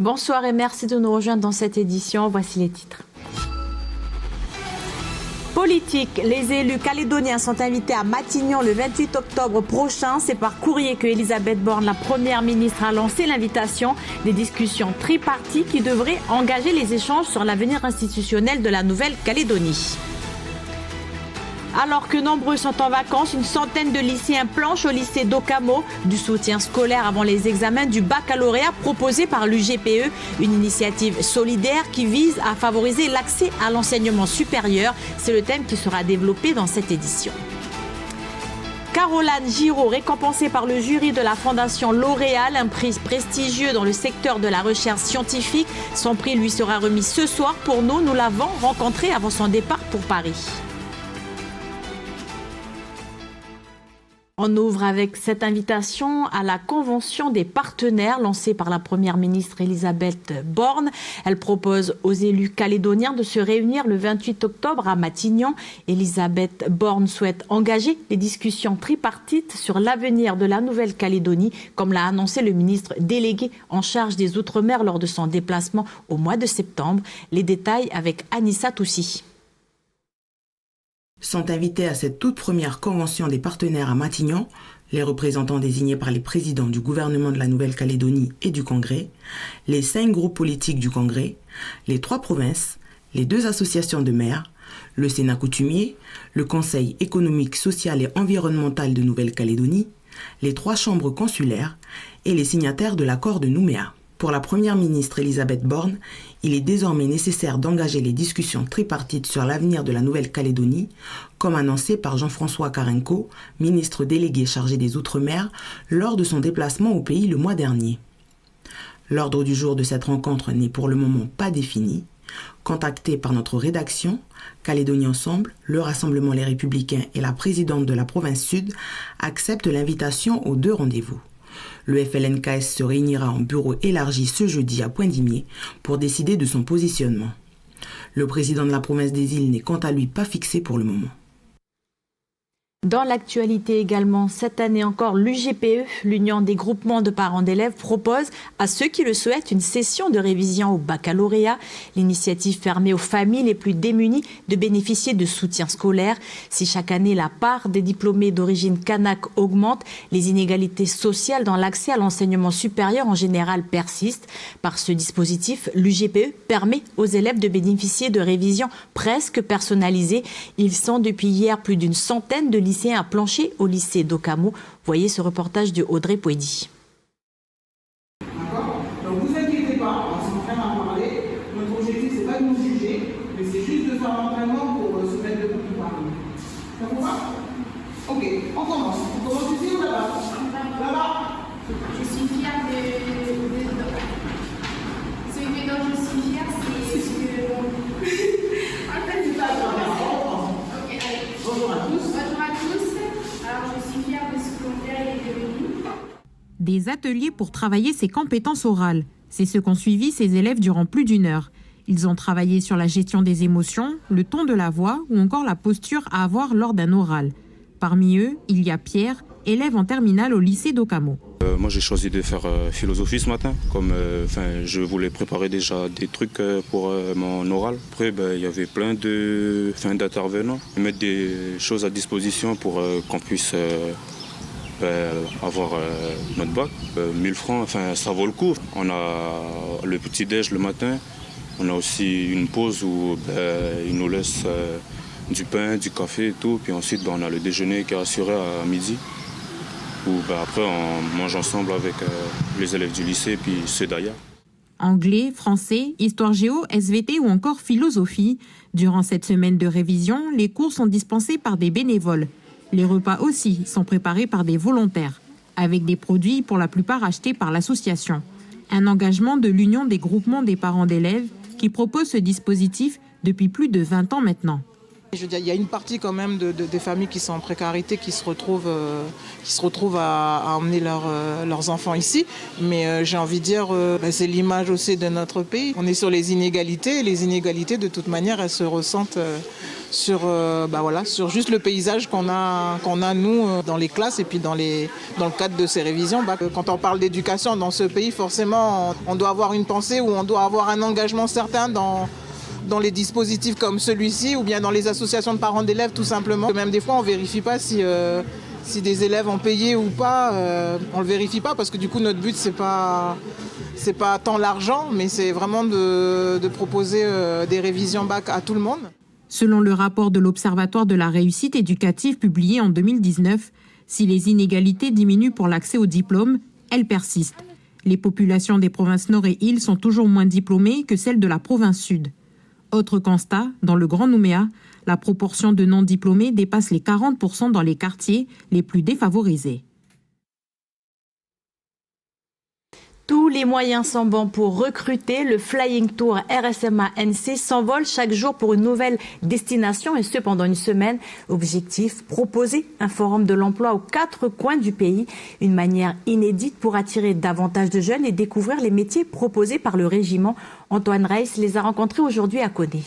Bonsoir et merci de nous rejoindre dans cette édition. Voici les titres. Politique, les élus calédoniens sont invités à Matignon le 28 octobre prochain. C'est par courrier que Elisabeth Borne, la première ministre, a lancé l'invitation des discussions tripartites qui devraient engager les échanges sur l'avenir institutionnel de la Nouvelle-Calédonie. Alors que nombreux sont en vacances, une centaine de lycéens planchent au lycée d'Okamo du soutien scolaire avant les examens du baccalauréat proposé par l'UGPE, une initiative solidaire qui vise à favoriser l'accès à l'enseignement supérieur. C'est le thème qui sera développé dans cette édition. Caroline Giraud, récompensée par le jury de la Fondation L'Oréal, un prix prestigieux dans le secteur de la recherche scientifique. Son prix lui sera remis ce soir pour nous. Nous l'avons rencontrée avant son départ pour Paris. On ouvre avec cette invitation à la Convention des partenaires lancée par la Première ministre Elisabeth Borne. Elle propose aux élus calédoniens de se réunir le 28 octobre à Matignon. Elisabeth Borne souhaite engager les discussions tripartites sur l'avenir de la Nouvelle-Calédonie, comme l'a annoncé le ministre délégué en charge des Outre-mer lors de son déplacement au mois de septembre. Les détails avec Anissa Toussi. Sont invités à cette toute première convention des partenaires à Matignon les représentants désignés par les présidents du gouvernement de la Nouvelle-Calédonie et du Congrès, les 5 groupes politiques du Congrès, les 3 provinces, les 2 associations de maires, le Sénat coutumier, le Conseil économique, social et environnemental de Nouvelle-Calédonie, les 3 chambres consulaires et les signataires de l'accord de Nouméa. Pour la Première ministre Elisabeth Borne, il est désormais nécessaire d'engager les discussions tripartites sur l'avenir de la Nouvelle-Calédonie, comme annoncé par Jean-François Carenco, ministre délégué chargé des Outre-mer, lors de son déplacement au pays le mois dernier. L'ordre du jour de cette rencontre n'est pour le moment pas défini. Contacté par notre rédaction, Calédonie Ensemble, le Rassemblement Les Républicains et la présidente de la province Sud acceptent l'invitation aux 2 rendez-vous. Le FLNKS se réunira en bureau élargi ce jeudi à Poindimié pour décider de son positionnement. Le président de la province des îles n'est quant à lui pas fixé pour le moment. Dans l'actualité également, cette année encore, l'UGPE, l'Union des groupements de parents d'élèves, propose à ceux qui le souhaitent une session de révision au baccalauréat. L'initiative permet aux familles les plus démunies de bénéficier de soutien scolaire. Si chaque année la part des diplômés d'origine kanak augmente, les inégalités sociales dans l'accès à l'enseignement supérieur en général persistent. Par ce dispositif, l'UGPE permet aux élèves de bénéficier de révisions presque personnalisées. Ils sont depuis hier plus d'une centaine de lycéens à plancher au lycée d'Okamo. Voyez ce reportage de Audrey Pouedi. D'accord ? Donc vous inquiétez pas, on s'en train d'en parler. Notre objectif, c'est pas de nous juger, mais c'est juste de faire l'entraînement pour se mettre de tout parler. Ça vous va ? Ok, on commence. On commence ici ou là-bas ? Là-bas. Je suis fière de... Ce dont je suis fière, c'est ce que... En fait, c'est pas grave. Ok, allez. Bonjour à tous. Bonjour à tous. Alors, je suis fière de ce qu'on fait et devenu. Des ateliers pour travailler ses compétences orales. C'est ce qu'ont suivi ces élèves durant plus d'1 heure. Ils ont travaillé sur la gestion des émotions, le ton de la voix ou encore la posture à avoir lors d'un oral. Parmi eux, il y a Pierre, élève en terminale au lycée d'Okamo. Moi j'ai choisi de faire philosophie ce matin, comme je voulais préparer déjà des trucs pour mon oral. Après il y avait plein d'intervenants, mettre des choses à disposition pour qu'on puisse avoir notre bac. 1000 francs, ça vaut le coup. On a le petit déj le matin, on a aussi une pause où ils nous laissent du pain, du café et tout, puis ensuite on a le déjeuner qui est assuré à midi. Où après on mange ensemble avec les élèves du lycée et puis ceux d'ailleurs. Anglais, français, histoire géo, SVT ou encore philosophie. Durant cette semaine de révision, les cours sont dispensés par des bénévoles. Les repas aussi sont préparés par des volontaires, avec des produits pour la plupart achetés par l'association. Un engagement de l'Union des groupements des parents d'élèves qui propose ce dispositif depuis plus de 20 ans maintenant. Je veux dire, il y a une partie quand même des familles qui sont en précarité, qui se retrouvent à emmener leurs enfants ici. Mais j'ai envie de dire, c'est l'image aussi de notre pays. On est sur les inégalités, et les inégalités de toute manière, elles se ressentent sur juste le paysage qu'on a nous dans les classes et puis dans le cadre de ces révisions. Quand on parle d'éducation dans ce pays, forcément, on doit avoir une pensée ou on doit avoir un engagement certain dans les dispositifs comme celui-ci ou bien dans les associations de parents d'élèves tout simplement. Même des fois, on ne vérifie pas si des élèves ont payé ou pas. On ne le vérifie pas parce que du coup, notre but, c'est pas tant l'argent, mais c'est vraiment de proposer des révisions bac à tout le monde. Selon le rapport de l'Observatoire de la réussite éducative publié en 2019, si les inégalités diminuent pour l'accès aux diplômes, elles persistent. Les populations des provinces Nord et Île sont toujours moins diplômées que celles de la province Sud. Autre constat, dans le Grand Nouméa, la proportion de non-diplômés dépasse les 40% dans les quartiers les plus défavorisés. Tous les moyens sont bons pour recruter. Le Flying Tour RSMA-NC s'envole chaque jour pour une nouvelle destination et ce pendant une semaine. Objectif, proposer un forum de l'emploi aux 4 coins du pays. Une manière inédite pour attirer davantage de jeunes et découvrir les métiers proposés par le régiment. Antoine Reiss les a rencontrés aujourd'hui à Koné.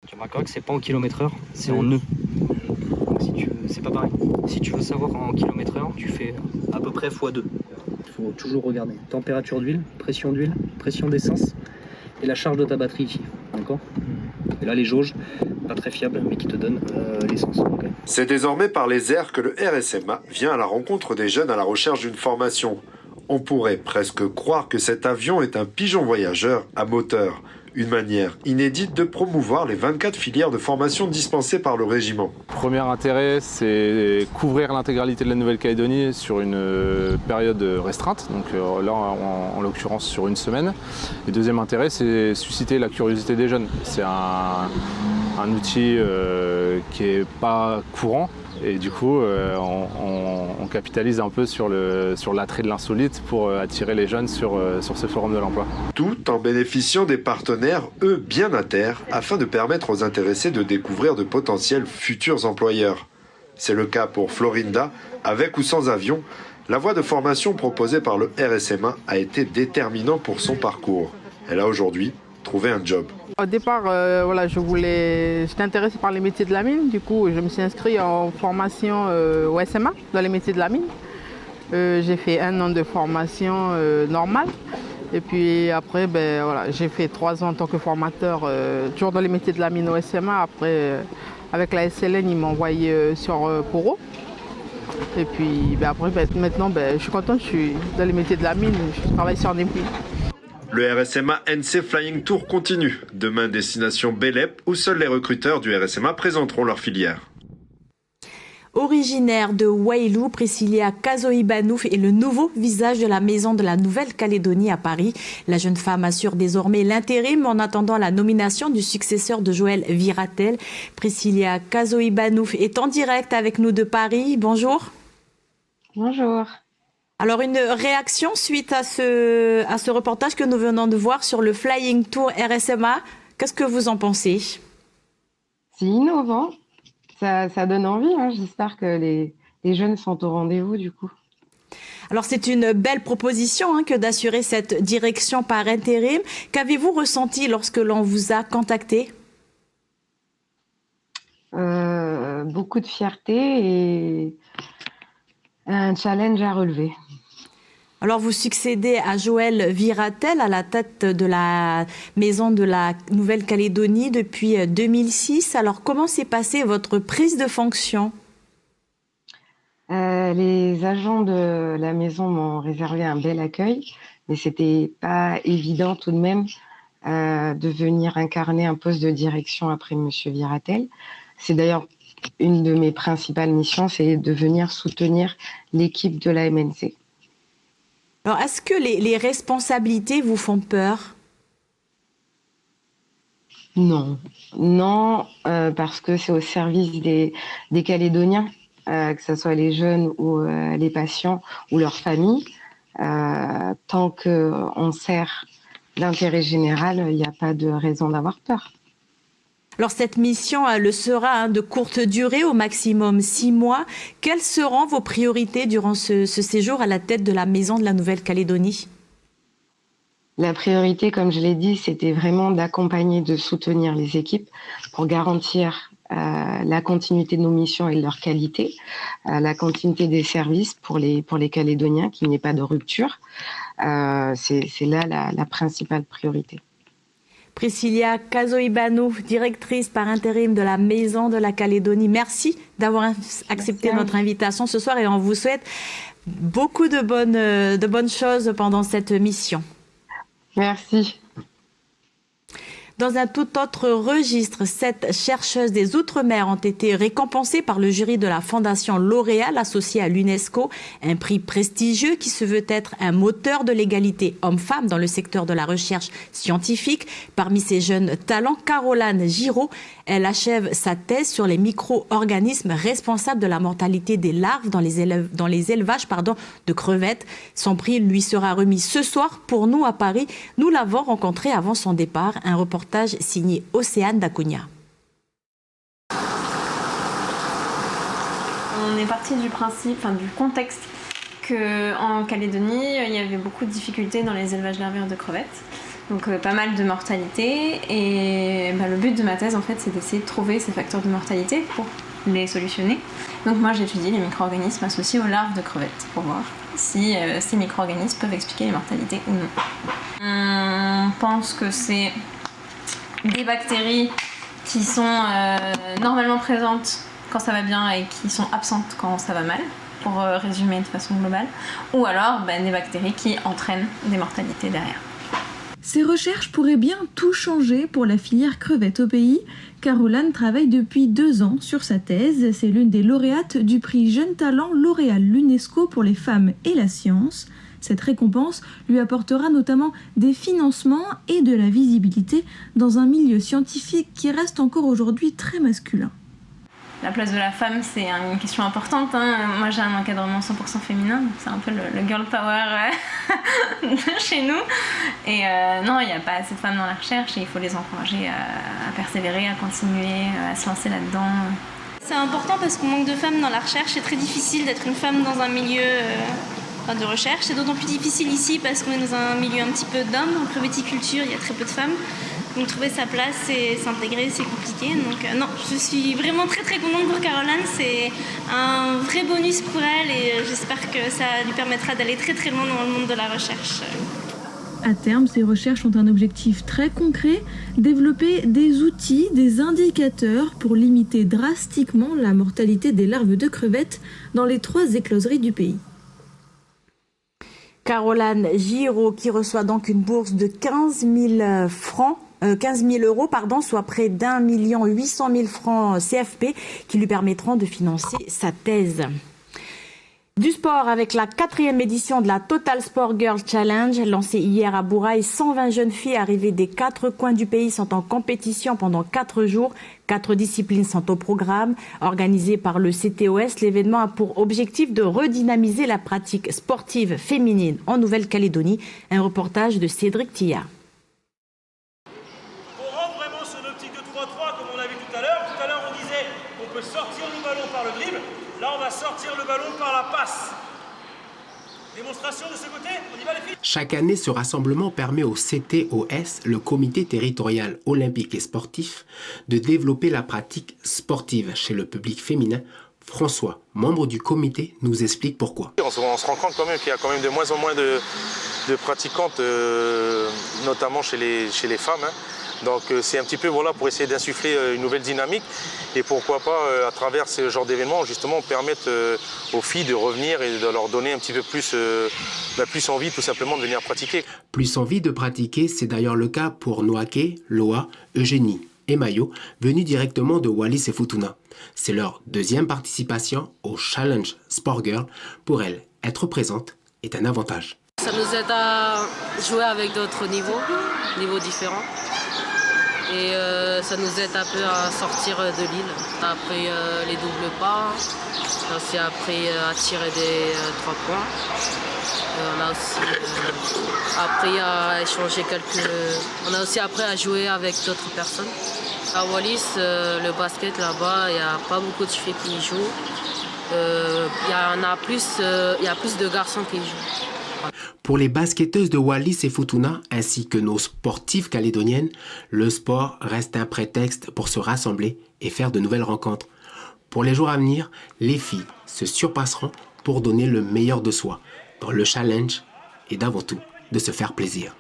Tu remarqueras que c'est pas en km/h, c'est en nœuds. C'est pas pareil. Si tu veux savoir en km/h, tu fais à peu près x2. Il faut toujours regarder température d'huile, pression d'essence et la charge de ta batterie ici. D'accord ? Et là, les jauges, pas très fiables, mais qui te donnent l'essence. Okay. C'est désormais par les airs que le RSMA vient à la rencontre des jeunes à la recherche d'une formation. On pourrait presque croire que cet avion est un pigeon voyageur à moteur. Une manière inédite de promouvoir les 24 filières de formation dispensées par le régiment. Premier intérêt, c'est couvrir l'intégralité de la Nouvelle-Calédonie sur une période restreinte, donc là en l'occurrence sur une semaine. Et deuxième intérêt, c'est susciter la curiosité des jeunes. C'est un outil qui n'est pas courant. Et du coup, on capitalise un peu sur l'attrait de l'insolite pour attirer les jeunes sur ce forum de l'emploi. Tout en bénéficiant des partenaires, eux, bien à terre, afin de permettre aux intéressés de découvrir de potentiels futurs employeurs. C'est le cas pour Florinda, avec ou sans avion. La voie de formation proposée par le RSMA a été déterminante pour son parcours. Elle a aujourd'hui trouvé un job. Au départ, j'étais intéressée par les métiers de la mine. Du coup, je me suis inscrite en formation au SMA dans les métiers de la mine. J'ai fait 1 an de formation normale. Et puis après, j'ai fait 3 ans en tant que formateur, toujours dans les métiers de la mine au SMA. Après, avec la SLN, ils m'ont envoyé sur Poro. Et puis maintenant, je suis contente, je suis dans les métiers de la mine, je travaille sur un épuis. Le RSMA NC Flying Tour continue. Demain, destination Bélep, où seuls les recruteurs du RSMA présenteront leur filière. Originaire de Wailou, Priscilla Kazoïbanouf est le nouveau visage de la maison de la Nouvelle-Calédonie à Paris. La jeune femme assure désormais l'intérim en attendant la nomination du successeur de Joël Viratel. Priscilla Kazoïbanouf est en direct avec nous de Paris. Bonjour. Bonjour. Alors, une réaction suite à ce reportage que nous venons de voir sur le Flying Tour RSMA. Qu'est-ce que vous en pensez? C'est innovant. Ça donne envie. Hein. J'espère que les jeunes sont au rendez-vous du coup. Alors, c'est une belle proposition que d'assurer cette direction par intérim. Qu'avez-vous ressenti lorsque l'on vous a contacté? Beaucoup de fierté et un challenge à relever. Alors, vous succédez à Joël Viratel à la tête de la maison de la Nouvelle-Calédonie depuis 2006. Alors, comment s'est passée votre prise de fonction? Les agents de la maison m'ont réservé un bel accueil, mais c'était pas évident tout de même de venir incarner un poste de direction après Monsieur Viratel. C'est d'ailleurs une de mes principales missions, c'est de venir soutenir l'équipe de la MNC. Alors, est-ce que les responsabilités vous font peur? Non, parce que c'est au service des Calédoniens, que ce soit les jeunes ou les patients ou leurs familles. Tant qu'on sert l'intérêt général, il n'y a pas de raison d'avoir peur. Alors, cette mission le sera de courte durée, au maximum 6 mois. Quelles seront vos priorités durant ce séjour à la tête de la maison de la Nouvelle-Calédonie? La priorité, comme je l'ai dit, c'était vraiment d'accompagner, de soutenir les équipes pour garantir la continuité de nos missions et leur qualité, la continuité des services pour les Calédoniens, qu'il n'y ait pas de rupture. C'est là la principale priorité. Priscilla Kazoibano, directrice par intérim de la Maison de la Calédonie. Merci d'avoir accepté notre invitation ce soir et on vous souhaite beaucoup de bonnes choses pendant cette mission. Merci. Dans un tout autre registre, 7 chercheuses des Outre-mer ont été récompensées par le jury de la Fondation L'Oréal associée à l'UNESCO, un prix prestigieux qui se veut être un moteur de l'égalité homme-femme dans le secteur de la recherche scientifique. Parmi ces jeunes talents, Caroline Giraud, elle achève sa thèse sur les micro-organismes responsables de la mortalité des larves dans les élevages de crevettes. Son prix lui sera remis ce soir pour nous à Paris. Nous l'avons rencontré avant son départ. Un reportage signé Océane Dacunia. On est parti du contexte qu'en Calédonie, il y avait beaucoup de difficultés dans les élevages larvaires de crevettes. Donc pas mal de mortalité et le but de ma thèse en fait c'est d'essayer de trouver ces facteurs de mortalité pour les solutionner. Donc moi j'étudie les micro-organismes associés aux larves de crevettes pour voir si ces micro-organismes peuvent expliquer les mortalités ou non. On pense que c'est des bactéries qui sont normalement présentes quand ça va bien et qui sont absentes quand ça va mal, pour résumer de façon globale, ou alors des bactéries qui entraînent des mortalités derrière. Ces recherches pourraient bien tout changer pour la filière crevette au pays. Caroline travaille depuis 2 ans sur sa thèse. C'est l'une des lauréates du prix Jeune Talent L'Oréal l'UNESCO pour les femmes et la science. Cette récompense lui apportera notamment des financements et de la visibilité dans un milieu scientifique qui reste encore aujourd'hui très masculin. La place de la femme, c'est une question importante. Moi, j'ai un encadrement 100% féminin, donc c'est un peu le girl power chez nous. Et non, il n'y a pas assez de femmes dans la recherche et il faut les encourager à persévérer, à continuer, à se lancer là-dedans. C'est important parce qu'on manque de femmes dans la recherche. C'est très difficile d'être une femme dans un milieu de recherche. C'est d'autant plus difficile ici parce qu'on est dans un milieu un petit peu d'hommes. En crevetticulture, il y a très peu de femmes. Donc trouver sa place et s'intégrer, c'est compliqué. Donc non, je suis vraiment très très contente pour Caroline. C'est un vrai bonus pour elle et j'espère que ça lui permettra d'aller très très loin dans le monde de la recherche. À terme, ces recherches ont un objectif très concret, développer des outils, des indicateurs pour limiter drastiquement la mortalité des larves de crevettes dans les 3 écloseries du pays. Caroline Giraud qui reçoit donc une bourse de 15 000 euros, soit près d'1 800 000 francs CFP qui lui permettront de financer sa thèse. Du sport avec la 4e édition de la Total Sport Girl Challenge lancée hier à Bourail. 120 jeunes filles arrivées des 4 coins du pays sont en compétition pendant 4 jours. 4 disciplines sont au programme. Organisé par le CTOS, l'événement a pour objectif de redynamiser la pratique sportive féminine en Nouvelle-Calédonie. Un reportage de Cédric Tilla. On rentre vraiment sur une optique de 3-3 comme on l'a vu tout à l'heure. Tout à l'heure on disait on peut sortir le ballon par le dribble. Là, on va sortir le ballon par la passe. Démonstration de ce côté, on y va les filles. Chaque année, ce rassemblement permet au CTOS, le Comité territorial olympique et sportif, de développer la pratique sportive chez le public féminin. François, membre du comité, nous explique pourquoi. On se rend compte quand même qu'il y a quand même de moins en moins de pratiquantes, notamment chez les femmes. Donc c'est un petit peu pour essayer d'insuffler une nouvelle dynamique et pourquoi pas à travers ce genre d'événements justement permettre aux filles de revenir et de leur donner un petit peu plus envie tout simplement de venir pratiquer. Plus envie de pratiquer, c'est d'ailleurs le cas pour Noaké, Loa, Eugénie et Mayo, venus directement de Wallis et Futuna. C'est leur 2e participation au Challenge Sport Girl. Pour elles, être présente est un avantage. Ça nous aide à jouer avec d'autres niveaux différents. Et ça nous aide un peu à sortir de l'île. Après les doubles pas, aussi après à tirer des 3 points. On a aussi appris à échanger On a aussi appris à jouer avec d'autres personnes. À Wallis, le basket là-bas, il n'y a pas beaucoup de filles qui y jouent. Il y a plus de garçons qui y jouent. Pour les basketteuses de Wallis et Futuna, ainsi que nos sportives calédoniennes, le sport reste un prétexte pour se rassembler et faire de nouvelles rencontres. Pour les jours à venir, les filles se surpasseront pour donner le meilleur de soi dans le challenge et d'avant tout de se faire plaisir.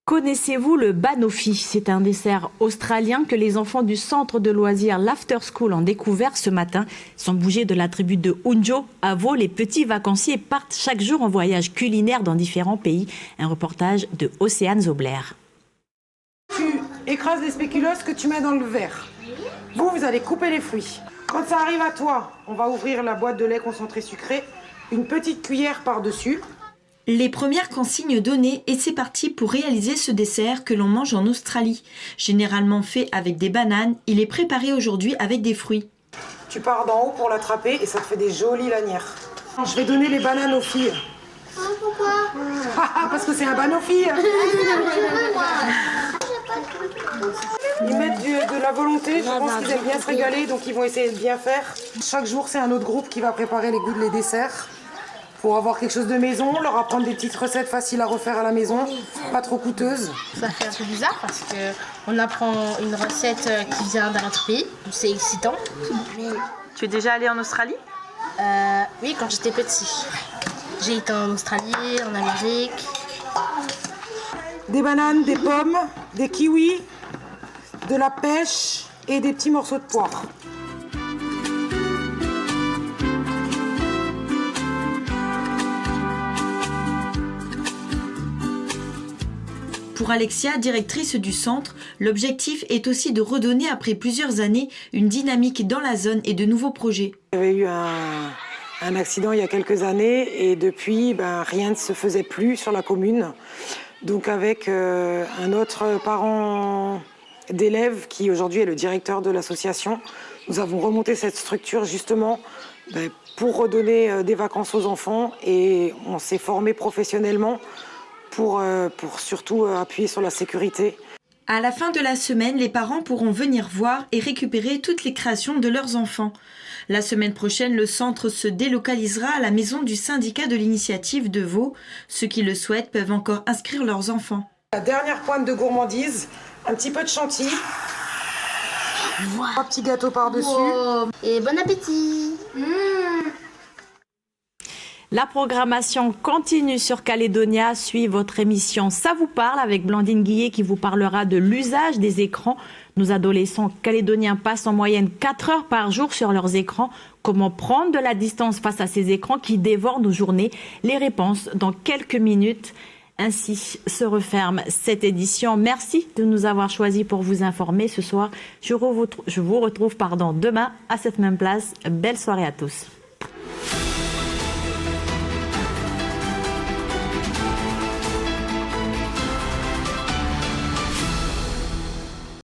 Connaissez-vous le banoffee? C'est un dessert australien que les enfants du centre de loisirs l'After School ont découvert ce matin. Sans bouger de la tribu de Hunjo à Vaud, les petits vacanciers partent chaque jour en voyage culinaire dans différents pays. Un reportage de Océane Zobler. Tu écrases les spéculoos que tu mets dans le verre. Vous allez couper les fruits. Quand ça arrive à toi, on va ouvrir la boîte de lait concentré sucré, une petite cuillère par-dessus. Les premières consignes données et c'est parti pour réaliser ce dessert que l'on mange en Australie. Généralement fait avec des bananes, il est préparé aujourd'hui avec des fruits. Tu pars d'en haut pour l'attraper et ça te fait des jolies lanières. Je vais donner les bananes aux filles. Pourquoi? Parce que c'est un banoffee. Ils mettent de la volonté, je pense qu'ils aiment bien se régaler, donc ils vont essayer de bien faire. Chaque jour, c'est un autre groupe qui va préparer les desserts. Pour avoir quelque chose de maison, leur apprendre des petites recettes faciles à refaire à la maison, pas trop coûteuses. Ça fait un peu bizarre parce qu'on apprend une recette qui vient d'un autre pays, c'est excitant. Tu es déjà allé en Australie? Oui, quand j'étais petit. J'ai été en Australie, en Amérique. Des bananes, des pommes, des kiwis, de la pêche et des petits morceaux de poire. Pour Alexia, directrice du centre, l'objectif est aussi de redonner après plusieurs années une dynamique dans la zone et de nouveaux projets. Il y avait eu un accident il y a quelques années et depuis, rien ne se faisait plus sur la commune. Donc avec un autre parent d'élève qui aujourd'hui est le directeur de l'association, nous avons remonté cette structure justement pour redonner des vacances aux enfants et on s'est formé professionnellement pour surtout appuyer sur la sécurité. À la fin de la semaine, les parents pourront venir voir et récupérer toutes les créations de leurs enfants. La semaine prochaine, le centre se délocalisera à la maison du syndicat de l'initiative de Vaud. Ceux qui le souhaitent peuvent encore inscrire leurs enfants. La dernière pointe de gourmandise, un petit peu de chantilly, un petit gâteau par-dessus. Wow. Et bon appétit. La programmation continue sur Calédonia. Suit votre émission Ça vous parle avec Blandine Guillet qui vous parlera de l'usage des écrans. Nos adolescents calédoniens passent en moyenne 4 heures par jour sur leurs écrans. Comment prendre de la distance face à ces écrans qui dévorent nos journées? Les réponses dans quelques minutes. Ainsi se referme cette édition. Merci de nous avoir choisis pour vous informer ce soir. Je vous retrouve demain à cette même place. Belle soirée à tous.